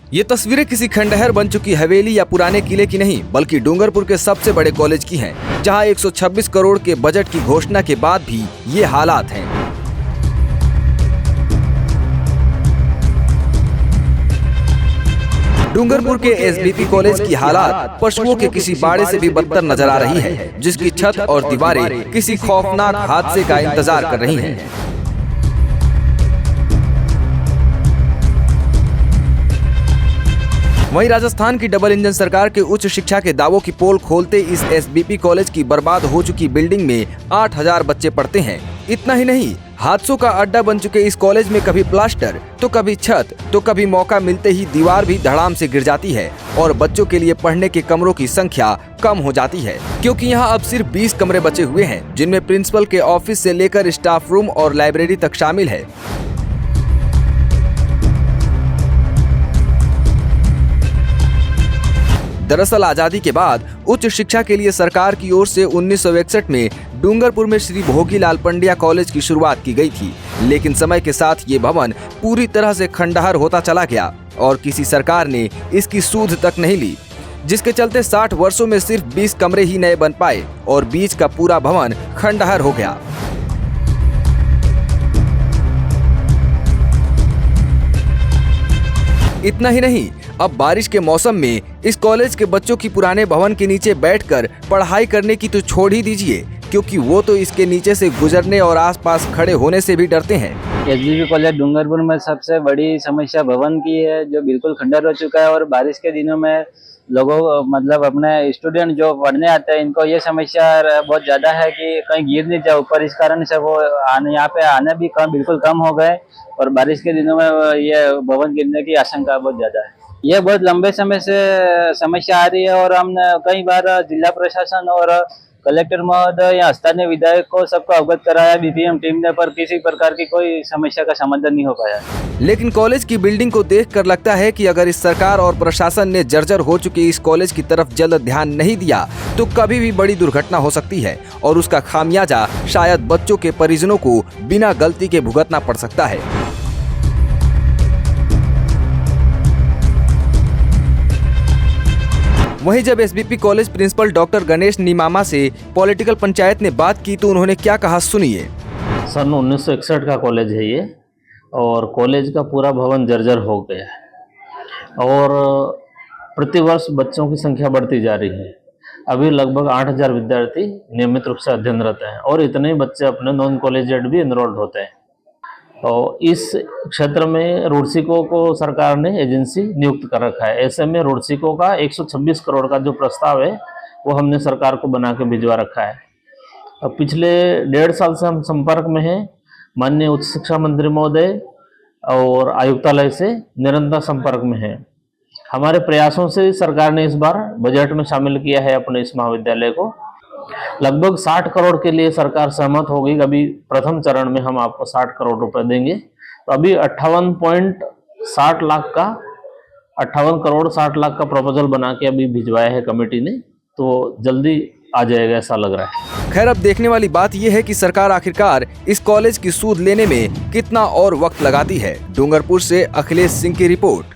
ये तस्वीरें किसी खंडहर बन चुकी हवेली या पुराने किले की नहीं, बल्कि डूंगरपुर के सबसे बड़े कॉलेज की हैं, जहां 126 करोड़ के बजट की घोषणा के बाद भी ये हालात हैं। डूंगरपुर के एसबीपी कॉलेज की हालात पशुओं के किसी बाड़े से भी बदतर नजर आ रही है, जिसकी छत और दीवारें किसी खौफनाक हादसे का इंतजार कर रही हैं। वहीं राजस्थान की डबल इंजन सरकार के उच्च शिक्षा के दावों की पोल खोलते इस एसबीपी कॉलेज की बर्बाद हो चुकी बिल्डिंग में 8000 बच्चे पढ़ते हैं। इतना ही नहीं, हादसों का अड्डा बन चुके इस कॉलेज में कभी प्लास्टर तो कभी छत तो कभी मौका मिलते ही दीवार भी धड़ाम से गिर जाती है और बच्चों के लिए पढ़ने के कमरों की संख्या कम हो जाती है, क्योंकि यहाँ अब सिर्फ 20 कमरे बचे हुए हैं, जिनमें प्रिंसिपल के ऑफिस से लेकर स्टाफ रूम और लाइब्रेरी तक शामिल है। दरअसल आजादी के बाद उच्च शिक्षा के लिए सरकार की ओर से 1961 में डूंगरपुर में श्री भोगीलाल पंड्या कॉलेज की शुरुआत की गई थी, लेकिन समय के साथ ये भवन पूरी तरह से खंडहर होता चला गया और किसी सरकार ने इसकी सूध तक नहीं ली, जिसके चलते 60 वर्षों में सिर्फ 20 कमरे ही नए बन पाए और बीच का पूरा भवन खंडहर हो गया। इतना ही नहीं, अब बारिश के मौसम में इस कॉलेज के बच्चों की पुराने भवन के नीचे बैठकर पढ़ाई करने की तो छोड़ ही दीजिए, क्योंकि वो तो इसके नीचे से गुजरने और आसपास खड़े होने से भी डरते हैं। एसबीपी कॉलेज डूंगरपुर में सबसे बड़ी समस्या भवन की है, जो बिल्कुल खंडहर हो चुका है और बारिश के दिनों में लोगों मतलब अपने स्टूडेंट जो पढ़ने आते हैं, इनको ये समस्या बहुत ज्यादा है कि कहीं गिर नहीं जाए ऊपर। इस कारण से वो यहाँ पे आने भी बिल्कुल कम हो गए और बारिश के दिनों में ये भवन गिरने की आशंका बहुत ज्यादा है। ये बहुत लंबे समय से समस्या आ रही है और हमने कई बार जिला प्रशासन और कलेक्टर महोदय या स्थानीय विधायक को सबको अवगत कराया बीपीएम टीम ने, पर किसी प्रकार की कोई समस्या का समाधान नहीं हो पाया। लेकिन कॉलेज की बिल्डिंग को देखकर लगता है कि अगर इस सरकार और प्रशासन ने जर्जर हो चुके इस कॉलेज की तरफ जल्द ध्यान नहीं दिया तो कभी भी बड़ी दुर्घटना हो सकती है और उसका खामियाजा शायद बच्चों के परिजनों को बिना गलती के भुगतना पड़ सकता है। वहीं जब SBP college principal doctor Ganesh नीमामा से पॉलिटिकल पंचायत ने बात की तो उन्होंने क्या कहा, सुनिए। सन 1961 का कॉलेज है ये और कॉलेज का पूरा भवन जर्जर हो गया है और प्रतिवर्ष बच्चों की संख्या बढ़ती जा रही है। अभी लगभग 8000 विद्यार्थी नियमित रूप से अध्ययनरत हैं और इतने ही बच्चे अपने नॉन कॉलेजिएट भी एनरोल्ड होते हैं। और इस क्षेत्र में रुड़सिको को सरकार ने एजेंसी नियुक्त कर रखा है। ऐसे में रुड़सिको का 126 करोड़ का जो प्रस्ताव है वो हमने सरकार को बना के भिजवा रखा है। अब पिछले 1.5 साल से हम संपर्क में हैं, माननीय उच्च शिक्षा मंत्री महोदय और आयुक्तालय से निरंतर संपर्क में हैं। हमारे प्रयासों से सरकार ने इस बार बजट में शामिल किया है अपने इस महाविद्यालय को। लगभग 60 करोड़ के लिए सरकार सहमत हो गई। अभी प्रथम चरण में हम आपको 60 करोड़ रुपए देंगे, तो अभी 58 करोड़ 60 लाख का प्रपोजल बना के अभी भिजवाया है कमेटी ने, तो जल्दी आ जाएगा ऐसा लग रहा है। खैर, अब देखने वाली बात यह है कि सरकार आखिरकार इस कॉलेज की सूद लेने में कितना और वक्त लगाती है। डूंगरपुर से अखिलेश सिंह की रिपोर्ट।